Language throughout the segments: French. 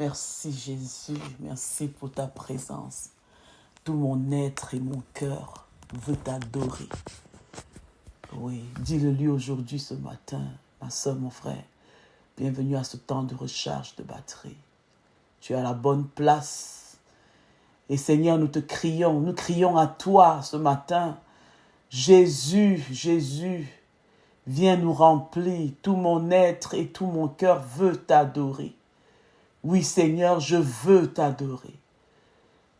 Merci Jésus, merci pour ta présence. Tout mon être et mon cœur veut t'adorer. Oui, dis-le-lui aujourd'hui, ce matin, ma soeur, mon frère. Bienvenue à ce temps de recharge de batterie. Tu es à la bonne place. Et Seigneur, nous crions à toi ce matin. Jésus, Jésus, viens nous remplir. Tout mon être et tout mon cœur veut t'adorer. Oui, Seigneur, je veux t'adorer.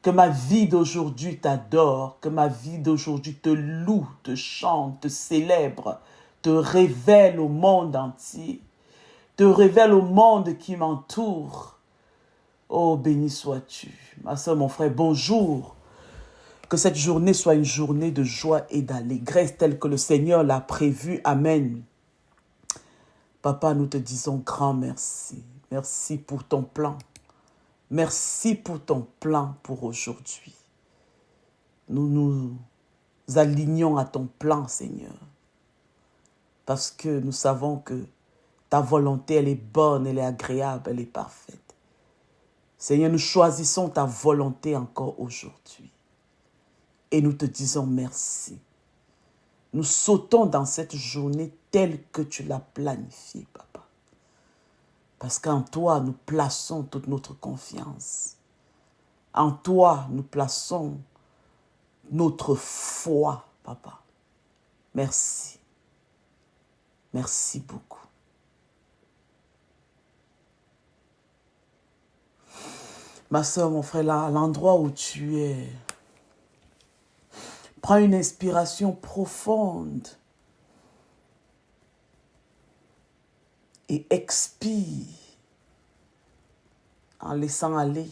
Que ma vie d'aujourd'hui t'adore, que ma vie d'aujourd'hui te loue, te chante, te célèbre, te révèle au monde entier, te révèle au monde qui m'entoure. Oh, béni sois-tu. Ma soeur, mon frère, bonjour. Que cette journée soit une journée de joie et d'allégresse telle que le Seigneur l'a prévue. Amen. Papa, nous te disons grand merci. Merci pour ton plan. Merci pour ton plan pour aujourd'hui. Nous nous alignons à ton plan, Seigneur. Parce que nous savons que ta volonté, elle est bonne, elle est agréable, elle est parfaite. Seigneur, nous choisissons ta volonté encore aujourd'hui. Et nous te disons merci. Nous sautons dans cette journée telle que tu l'as planifiée, Papa. Parce qu'en toi, nous plaçons toute notre confiance. En toi, nous plaçons notre foi, Papa. Merci. Merci beaucoup. Ma soeur, mon frère, là, à l'endroit où tu es, prends une inspiration profonde et expire en laissant aller,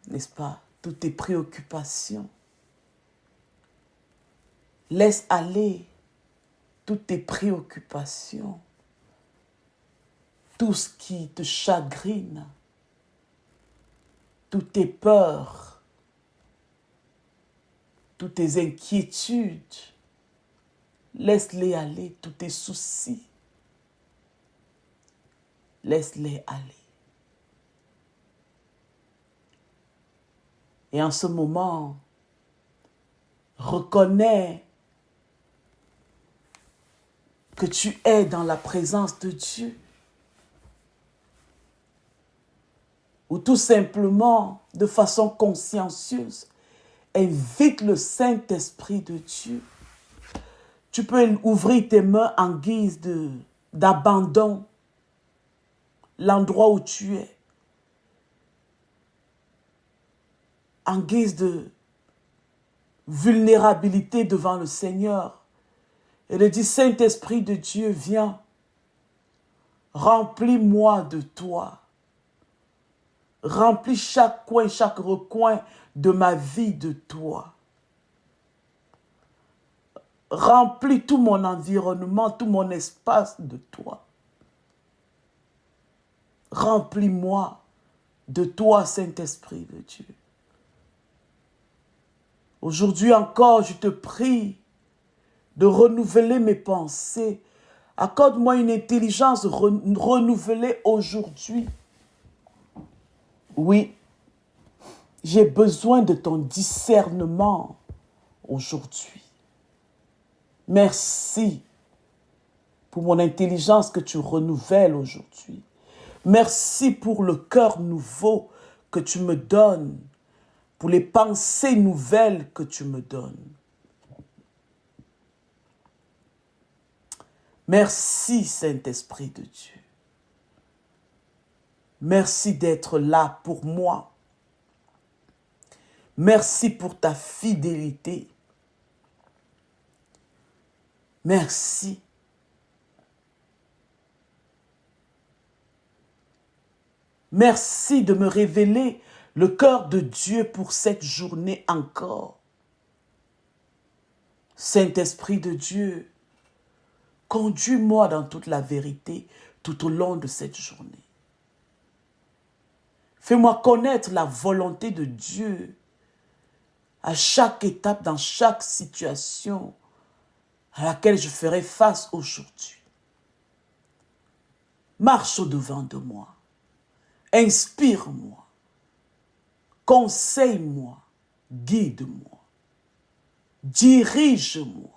n'est-ce pas, toutes tes préoccupations. Laisse aller toutes tes préoccupations, tout ce qui te chagrine, toutes tes peurs, toutes tes inquiétudes. Laisse-les aller, tous tes soucis. Laisse-les aller. Et en ce moment, reconnais que tu es dans la présence de Dieu. Ou tout simplement, de façon consciencieuse, invite le Saint-Esprit de Dieu. Tu peux ouvrir tes mains en guise d'abandon, l'endroit où tu es, en guise de vulnérabilité devant le Seigneur. Et de dire, Saint-Esprit de Dieu, viens, remplis-moi de toi. Remplis chaque coin, chaque recoin de ma vie de toi. Remplis tout mon environnement, tout mon espace de toi. Remplis-moi de toi, Saint-Esprit de Dieu. Aujourd'hui encore, je te prie de renouveler mes pensées. Accorde-moi une intelligence renouvelée aujourd'hui. Oui, j'ai besoin de ton discernement aujourd'hui. Merci pour mon intelligence que tu renouvelles aujourd'hui. Merci pour le cœur nouveau que tu me donnes, pour les pensées nouvelles que tu me donnes. Merci, Saint-Esprit de Dieu. Merci d'être là pour moi. Merci pour ta fidélité. Merci. Merci de me révéler le cœur de Dieu pour cette journée encore. Saint-Esprit de Dieu, conduis-moi dans toute la vérité tout au long de cette journée. Fais-moi connaître la volonté de Dieu à chaque étape, dans chaque situation à laquelle je ferai face aujourd'hui. Marche au-devant de moi. Inspire-moi. Conseille-moi, guide-moi, dirige-moi.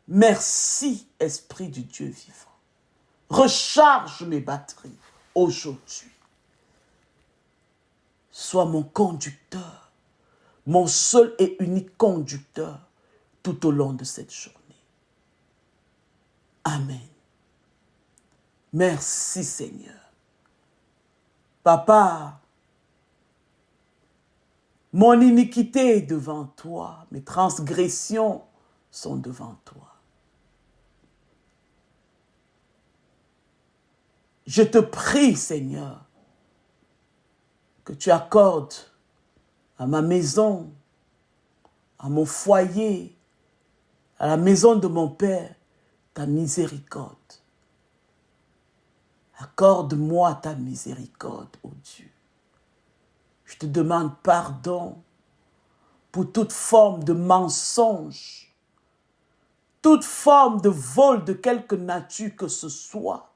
Merci, Esprit du Dieu vivant. Recharge mes batteries aujourd'hui. Sois mon conducteur, mon seul et unique conducteur tout au long de cette journée. Amen. Merci Seigneur. Papa, mon iniquité est devant toi, mes transgressions sont devant toi. Je te prie, Seigneur, que tu accordes à ma maison, à mon foyer, à la maison de mon Père, ta miséricorde. Accorde-moi ta miséricorde, ô Dieu. Je te demande pardon pour toute forme de mensonge, toute forme de vol de quelque nature que ce soit,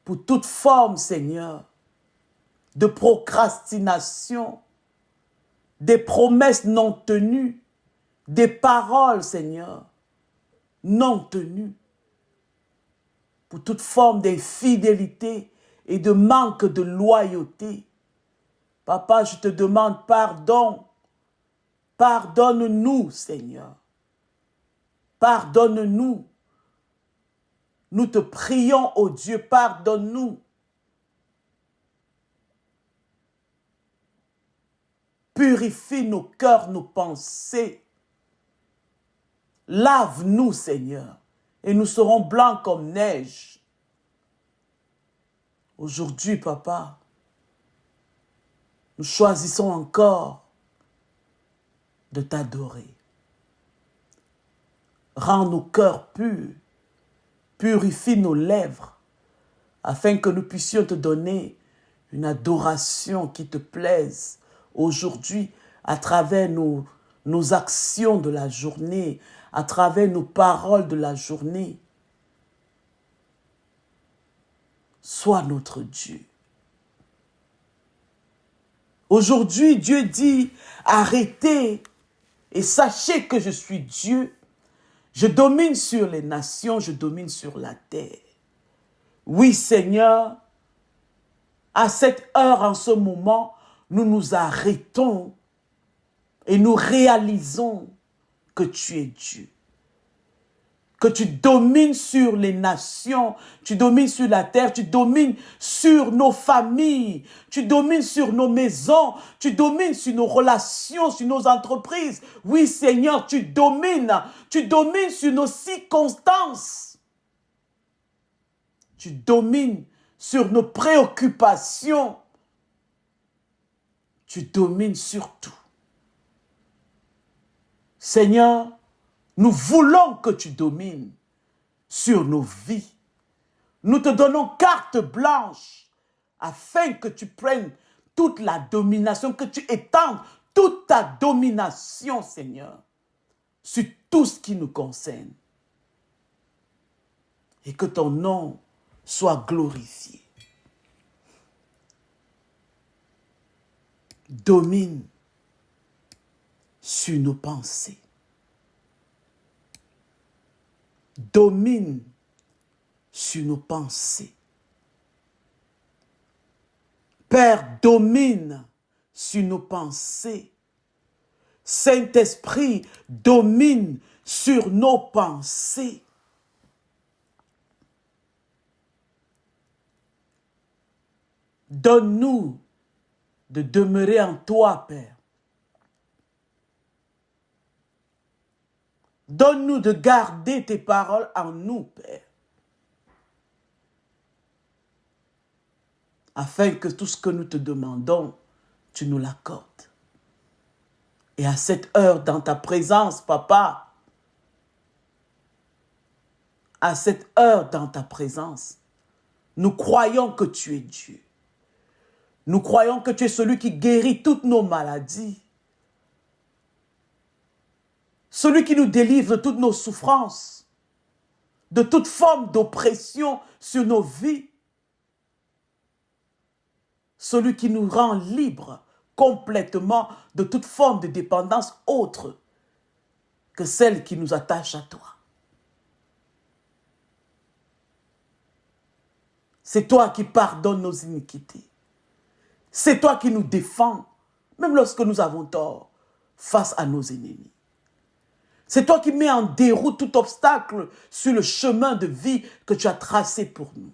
pour toute forme, Seigneur, de procrastination, des promesses non tenues, des paroles, Seigneur, non tenues, pour toute forme d'infidélité et de manque de loyauté. Papa, je te demande pardon. Pardonne-nous, Seigneur. Pardonne-nous. Nous te prions, ô Dieu, pardonne-nous. Purifie nos cœurs, nos pensées. Lave-nous, Seigneur, et nous serons blancs comme neige. Aujourd'hui, Papa, nous choisissons encore de t'adorer. Rends nos cœurs purs, purifie nos lèvres, afin que nous puissions te donner une adoration qui te plaise aujourd'hui à travers nos actions de la journée, à travers nos paroles de la journée. Sois notre Dieu. Aujourd'hui, Dieu dit, arrêtez et sachez que je suis Dieu. Je domine sur les nations, je domine sur la terre. Oui, Seigneur, à cette heure, en ce moment, nous nous arrêtons et nous réalisons que tu es Dieu. Que tu domines sur les nations, tu domines sur la terre, tu domines sur nos familles, tu domines sur nos maisons, tu domines sur nos relations, sur nos entreprises. Oui, Seigneur, tu domines sur nos circonstances. Tu domines sur nos préoccupations. Tu domines sur tout. Seigneur, nous voulons que tu domines sur nos vies. Nous te donnons carte blanche afin que tu prennes toute la domination, que tu étendes toute ta domination, Seigneur, sur tout ce qui nous concerne. Et que ton nom soit glorifié. Domine sur nos pensées. Domine sur nos pensées. Père, domine sur nos pensées. Saint-Esprit, domine sur nos pensées. Donne-nous de demeurer en toi, Père. Donne-nous de garder tes paroles en nous, Père. Afin que tout ce que nous te demandons, tu nous l'accordes. Et à cette heure, dans ta présence, Papa, à cette heure, dans ta présence, nous croyons que tu es Dieu. Nous croyons que tu es celui qui guérit toutes nos maladies. Celui qui nous délivre de toutes nos souffrances, de toute forme d'oppression sur nos vies. celui qui nous rend libres complètement de toute forme de dépendance autre que celle qui nous attache à toi. C'est toi qui pardonnes nos iniquités. C'est toi qui nous défends, même lorsque nous avons tort, face à nos ennemis. C'est toi qui mets en déroute tout obstacle sur le chemin de vie que tu as tracé pour nous.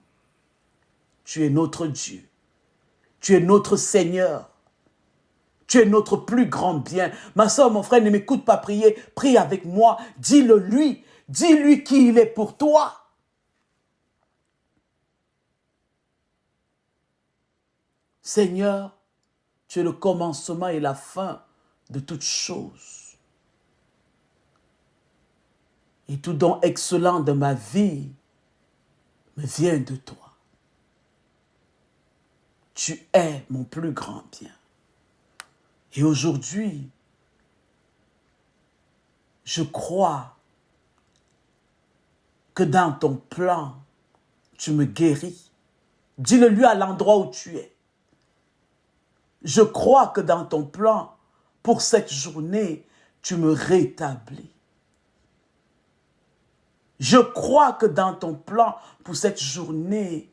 Tu es notre Dieu. Tu es notre Seigneur. Tu es notre plus grand bien. Ma soeur, mon frère, ne m'écoute pas prier. Prie avec moi. Dis-le lui. Dis-lui qui il est pour toi. Seigneur, tu es le commencement et la fin de toutes choses. Et tout don excellent de ma vie me vient de toi. Tu es mon plus grand bien. Et aujourd'hui, je crois que dans ton plan, tu me guéris. Dis-le lui à l'endroit où tu es. Je crois que dans ton plan, pour cette journée, tu me rétablis. Je crois que dans ton plan, pour cette journée,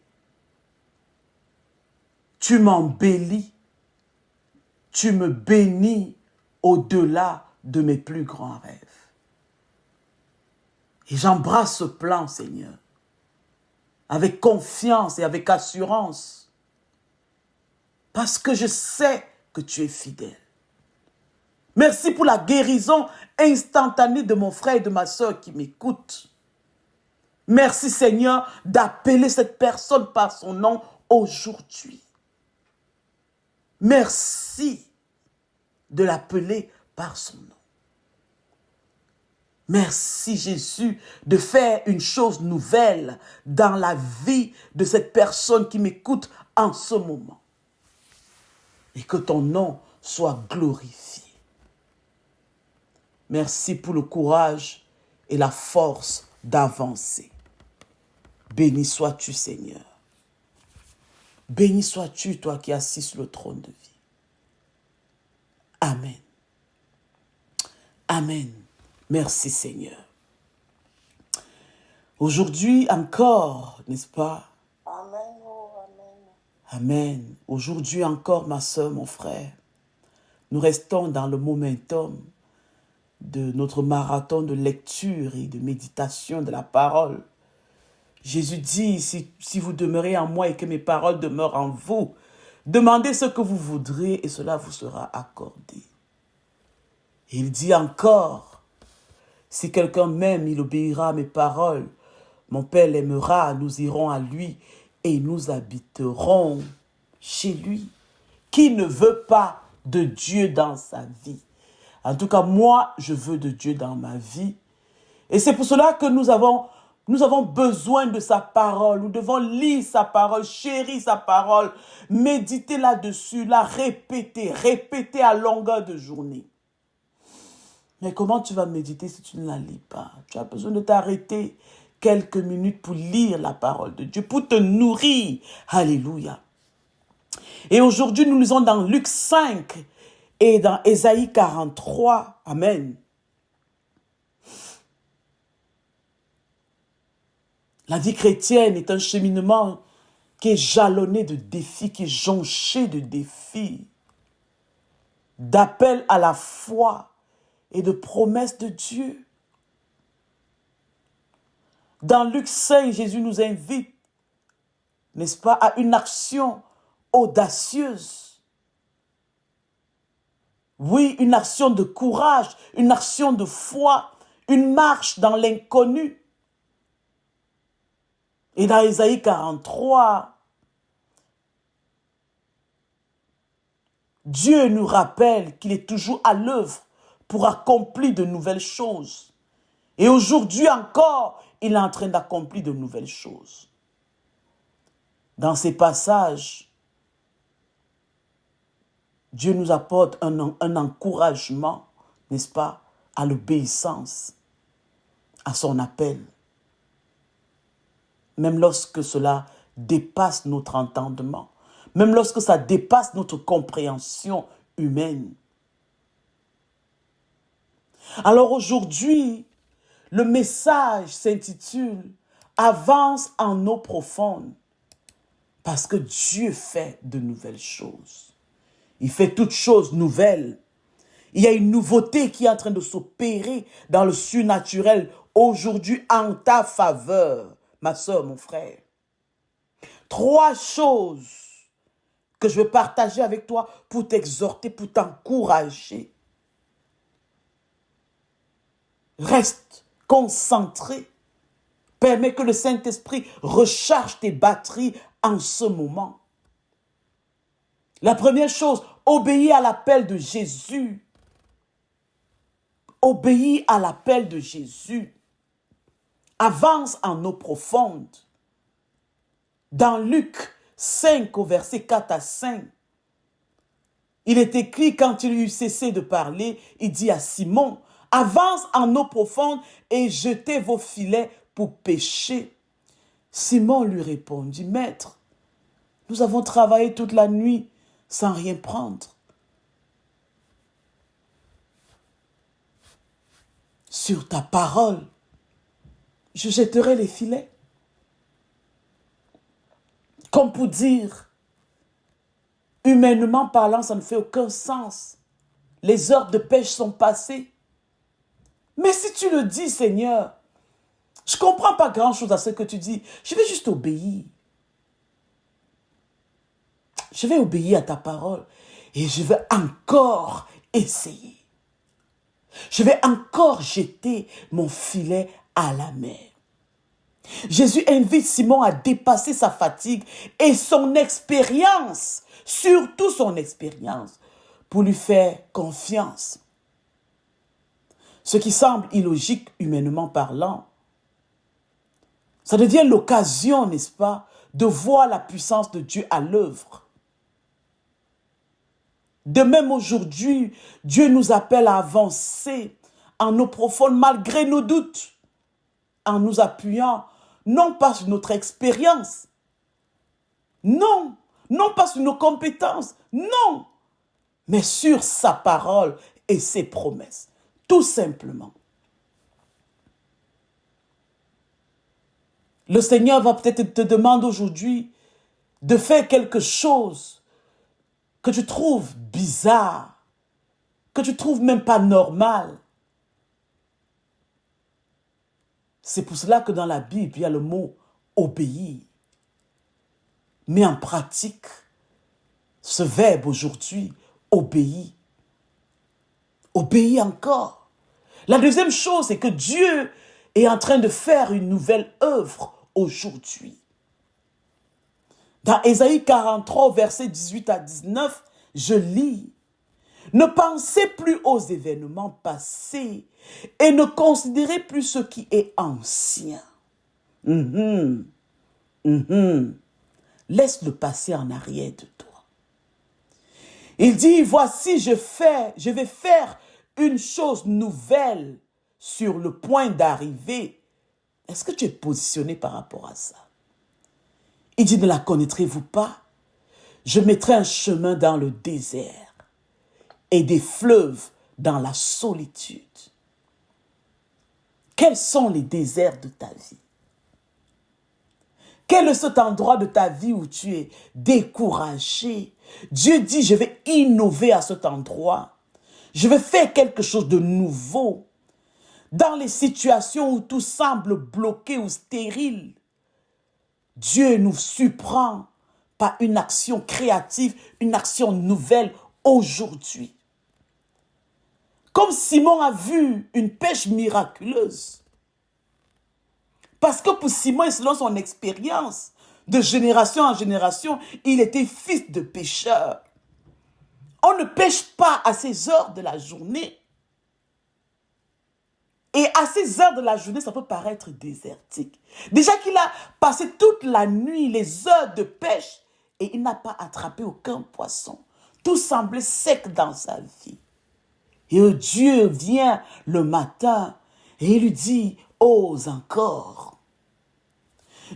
tu m'embellis. Tu me bénis au-delà de mes plus grands rêves. Et j'embrasse ce plan, Seigneur, avec confiance et avec assurance, parce que je sais que tu es fidèle. Merci pour la guérison instantanée de mon frère et de ma soeur qui m'écoutent. Merci, Seigneur, d'appeler cette personne par son nom aujourd'hui. Merci de l'appeler par son nom. Merci, Jésus, de faire une chose nouvelle dans la vie de cette personne qui m'écoute en ce moment. Et que ton nom soit glorifié. Merci pour le courage et la force d'avancer. Béni sois-tu, Seigneur. Béni sois-tu, toi qui es assis sur le trône de vie. Amen. Amen. Merci, Seigneur. Aujourd'hui encore, n'est-ce pas? Amen, oh, amen. Amen. Aujourd'hui encore, ma soeur, mon frère, nous restons dans le momentum de notre marathon de lecture et de méditation de la parole. Jésus dit, si vous demeurez en moi et que mes paroles demeurent en vous, demandez ce que vous voudrez et cela vous sera accordé. Et il dit encore, si quelqu'un m'aime, il obéira à mes paroles. Mon Père l'aimera, nous irons à lui et nous habiterons chez lui. Qui ne veut pas de Dieu dans sa vie? En tout cas, moi, je veux de Dieu dans ma vie. Et c'est pour cela que nous avons besoin de sa parole. Nous devons lire sa parole, chérir sa parole, méditer là-dessus, la répéter à longueur de journée. Mais comment tu vas méditer si tu ne la lis pas? Tu as besoin de t'arrêter quelques minutes pour lire la parole de Dieu, pour te nourrir. Alléluia. Et aujourd'hui, nous lisons dans Luc 5 et dans Ésaïe 43. Amen. La vie chrétienne est un cheminement qui est jalonné de défis, qui est jonché de défis, d'appel à la foi et de promesses de Dieu. Dans Luc 5, Jésus nous invite, n'est-ce pas, à une action audacieuse. Oui, une action de courage, une action de foi, une marche dans l'inconnu. Et dans Ésaïe 43, Dieu nous rappelle qu'il est toujours à l'œuvre pour accomplir de nouvelles choses. Et aujourd'hui encore, il est en train d'accomplir de nouvelles choses. Dans ces passages, Dieu nous apporte un encouragement, n'est-ce pas, à l'obéissance, à son appel. Même lorsque cela dépasse notre entendement. même lorsque ça dépasse notre compréhension humaine. Alors aujourd'hui, le message s'intitule « Avance en eau profonde » parce que Dieu fait de nouvelles choses. Il fait toutes choses nouvelles. Il y a une nouveauté qui est en train de s'opérer dans le surnaturel aujourd'hui en ta faveur, ma soeur, mon frère. 3 choses que je veux partager avec toi pour t'exhorter, pour t'encourager. Reste concentré. Permets que le Saint-Esprit recharge tes batteries en ce moment. La première chose, obéis à l'appel de Jésus. Obéis à l'appel de Jésus. Avance en eau profonde. Dans Luc 5, au verset 4 à 5, il est écrit, quand il eut cessé de parler, il dit à Simon, « Avance en eau profonde et jetez vos filets pour pêcher. » Simon lui répondit, « Maître, nous avons travaillé toute la nuit sans rien prendre. Sur ta parole, je jetterai les filets. » Comme pour dire, humainement parlant, ça ne fait aucun sens. Les heures de pêche sont passées. Mais si tu le dis, Seigneur, je ne comprends pas grand-chose à ce que tu dis. Je vais juste obéir. Je vais obéir à ta parole et je vais encore essayer. Je vais encore jeter mon filet à la mer. Jésus invite Simon à dépasser sa fatigue et son expérience, surtout son expérience, pour lui faire confiance. Ce qui semble illogique humainement parlant, ça devient l'occasion, n'est-ce pas, de voir la puissance de Dieu à l'œuvre. De même aujourd'hui, Dieu nous appelle à avancer en eau profonde malgré nos doutes, en nous appuyant non pas sur notre expérience, non pas sur nos compétences, non, mais sur sa parole et ses promesses, tout simplement. Le Seigneur va peut-être te demander aujourd'hui de faire quelque chose que tu trouves bizarre, que tu trouves même pas normal. C'est pour cela que dans la Bible, il y a le mot « obéir ». Mets en pratique ce verbe aujourd'hui, « obéir ». Obéis encore. La deuxième chose, c'est que Dieu est en train de faire une nouvelle œuvre aujourd'hui. Dans Ésaïe 43, versets 18 à 19, je lis « Ne pensez plus aux événements passés et ne considérez plus ce qui est ancien. Laisse le passé en arrière de toi. » Il dit « Voici, je vais faire une chose nouvelle sur le point d'arriver. » Est-ce que tu es positionné par rapport à ça? Il dit « Ne la connaîtrez-vous pas? Je mettrai un chemin dans le désert et des fleuves dans la solitude. » Quels sont les déserts de ta vie? Quel est cet endroit de ta vie où tu es découragé? Dieu dit, je vais innover à cet endroit. Je vais faire quelque chose de nouveau. Dans les situations où tout semble bloqué ou stérile, Dieu nous surprend par une action créative, une action nouvelle aujourd'hui. Comme Simon a vu une pêche miraculeuse. Parce que pour Simon, et selon son expérience, de génération en génération, il était fils de pêcheur. On ne pêche pas à ces heures de la journée. Et à ces heures de la journée, ça peut paraître désertique. Déjà qu'il a passé toute la nuit, les heures de pêche, et il n'a pas attrapé aucun poisson. Tout semblait sec dans sa vie. Et Dieu vient le matin et il lui dit, ose encore.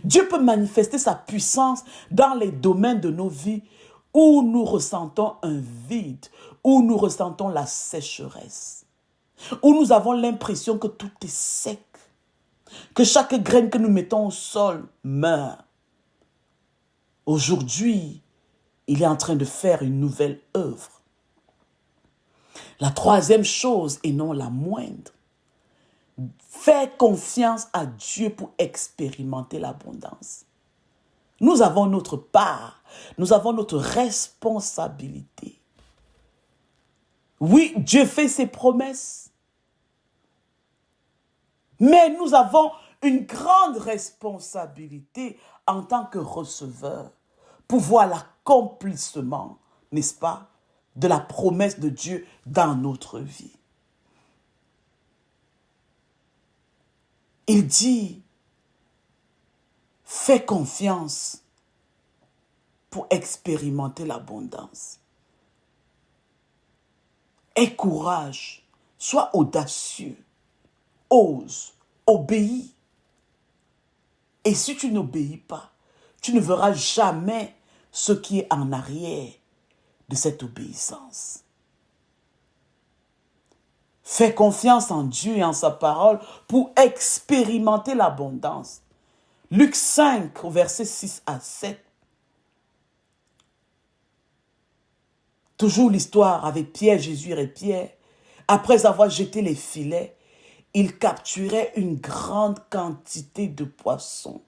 Dieu peut manifester sa puissance dans les domaines de nos vies où nous ressentons un vide, où nous ressentons la sécheresse, où nous avons l'impression que tout est sec, que chaque graine que nous mettons au sol meurt. Aujourd'hui, il est en train de faire une nouvelle œuvre. La troisième chose, et non la moindre, fais confiance à Dieu pour expérimenter l'abondance. Nous avons notre part, nous avons notre responsabilité. Oui, Dieu fait ses promesses, mais nous avons une grande responsabilité en tant que receveur pour voir l'accomplissement, n'est-ce pas, de la promesse de Dieu dans notre vie. Il dit, fais confiance pour expérimenter l'abondance. Aie courage, sois audacieux, ose, obéis. Et si tu n'obéis pas, tu ne verras jamais ce qui est en arrière de cette obéissance. Fais confiance en Dieu et en sa parole pour expérimenter l'abondance. Luc 5, au verset 6 à 7. Toujours l'histoire avec Pierre, Jésus et Pierre. Après avoir jeté les filets, ils capturaient une grande quantité de poissons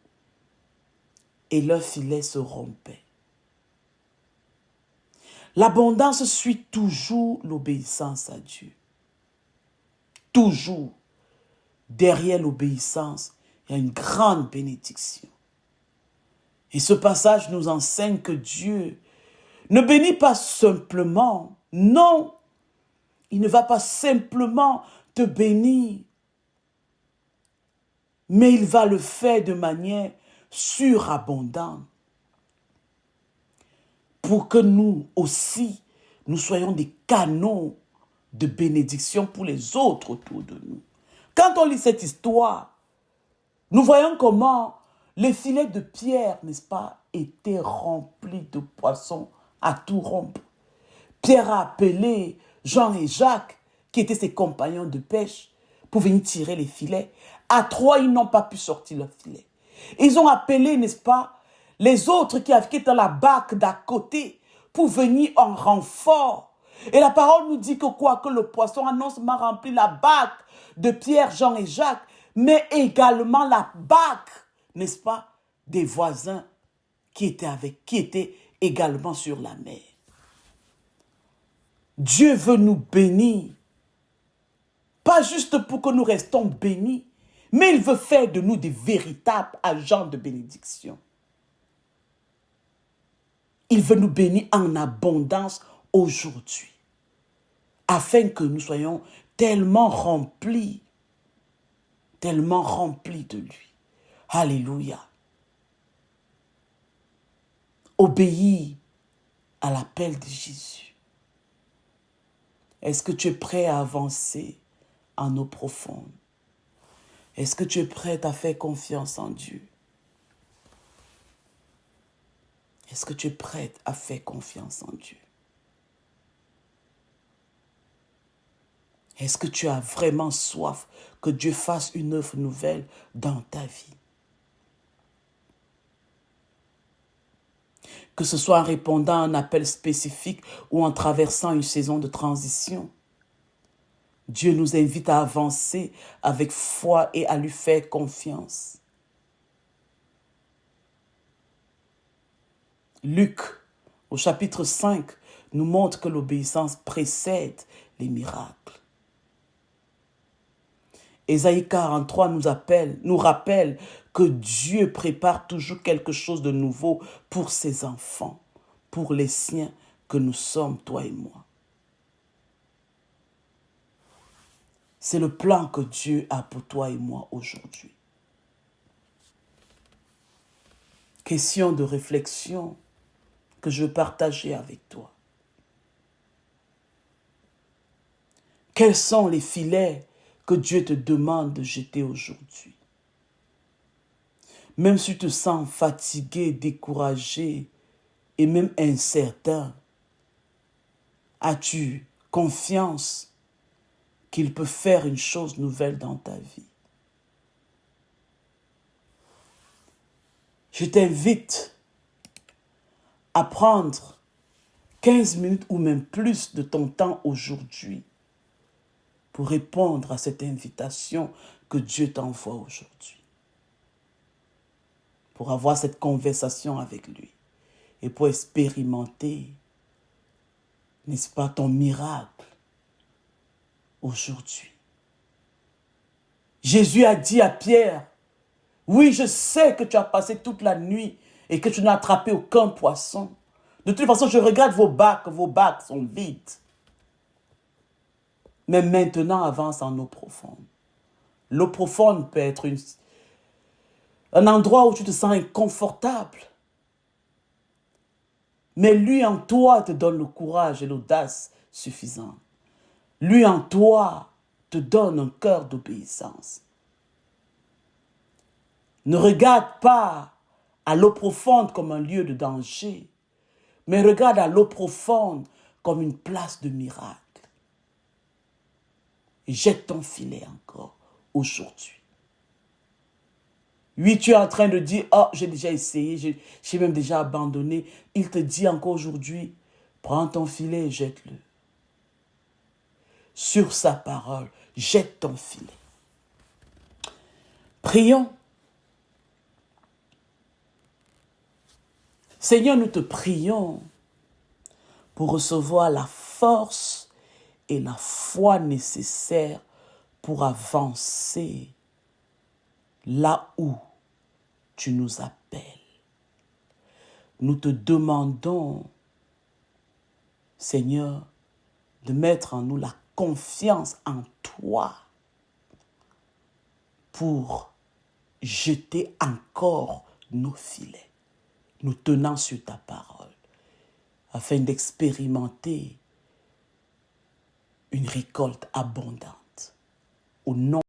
et leurs filets se rompaient. L'abondance suit toujours l'obéissance à Dieu. Toujours, derrière l'obéissance, il y a une grande bénédiction. Et ce passage nous enseigne que Dieu ne bénit pas simplement, non, il ne va pas simplement te bénir, mais il va le faire de manière surabondante pour que nous aussi, nous soyons des canaux de bénédiction pour les autres autour de nous. Quand on lit cette histoire, nous voyons comment les filets de Pierre, n'est-ce pas, étaient remplis de poissons à tout rompre. Pierre a appelé Jean et Jacques, qui étaient ses compagnons de pêche, pour venir tirer les filets. À trois, ils n'ont pas pu sortir leurs filets. Ils ont appelé, n'est-ce pas, les autres qui étaient dans la barque d'à côté pour venir en renfort. Et la parole nous dit que quoi, que le poisson a non seulement rempli la barque de Pierre, Jean et Jacques, mais également la barque, n'est-ce pas, des voisins qui étaient également sur la mer. Dieu veut nous bénir, pas juste pour que nous restons bénis, mais il veut faire de nous des véritables agents de bénédiction. Il veut nous bénir en abondance aujourd'hui, afin que nous soyons tellement remplis de lui. Alléluia. Obéis à l'appel de Jésus. Est-ce que tu es prêt à avancer en eau profonde? Est-ce que tu es prête à faire confiance en Dieu? Est-ce que tu es prête à faire confiance en Dieu? Est-ce que tu as vraiment soif que Dieu fasse une œuvre nouvelle dans ta vie? Que ce soit en répondant à un appel spécifique ou en traversant une saison de transition. Dieu nous invite à avancer avec foi et à lui faire confiance. Luc, au chapitre 5, nous montre que l'obéissance précède les miracles. Ésaïe 43 nous rappelle que Dieu prépare toujours quelque chose de nouveau pour ses enfants, pour les siens que nous sommes, toi et moi. C'est le plan que Dieu a pour toi et moi aujourd'hui. Question de réflexion que je veux partager avec toi. Quels sont les filets que Dieu te demande de jeter aujourd'hui? Même si tu te sens fatigué, découragé, et même incertain, as-tu confiance qu'il peut faire une chose nouvelle dans ta vie? Je t'invite à prendre 15 minutes ou même plus de ton temps aujourd'hui pour répondre à cette invitation que Dieu t'envoie aujourd'hui. Pour avoir cette conversation avec lui et pour expérimenter, n'est-ce pas, ton miracle aujourd'hui. Jésus a dit à Pierre, oui, je sais que tu as passé toute la nuit et que tu n'as attrapé aucun poisson. De toute façon, je regarde vos bacs sont vides. Mais maintenant, avance en eau profonde. L'eau profonde peut être un endroit où tu te sens inconfortable. Mais lui en toi te donne le courage et l'audace suffisants. Lui en toi te donne un cœur d'obéissance. Ne regarde pas à l'eau profonde comme un lieu de danger, mais regarde à l'eau profonde comme une place de miracle. Et jette ton filet encore aujourd'hui. Oui, tu es en train de dire, oh, j'ai déjà essayé, j'ai même déjà abandonné. Il te dit encore aujourd'hui, prends ton filet et jette-le. Sur sa parole, jette ton filet. Prions. Seigneur, nous te prions pour recevoir la force et la foi nécessaires pour avancer là où tu nous appelles. Nous te demandons, Seigneur, de mettre en nous la confiance en toi pour jeter encore nos filets, nous tenant sur ta parole, afin d'expérimenter une récolte abondante. Au nom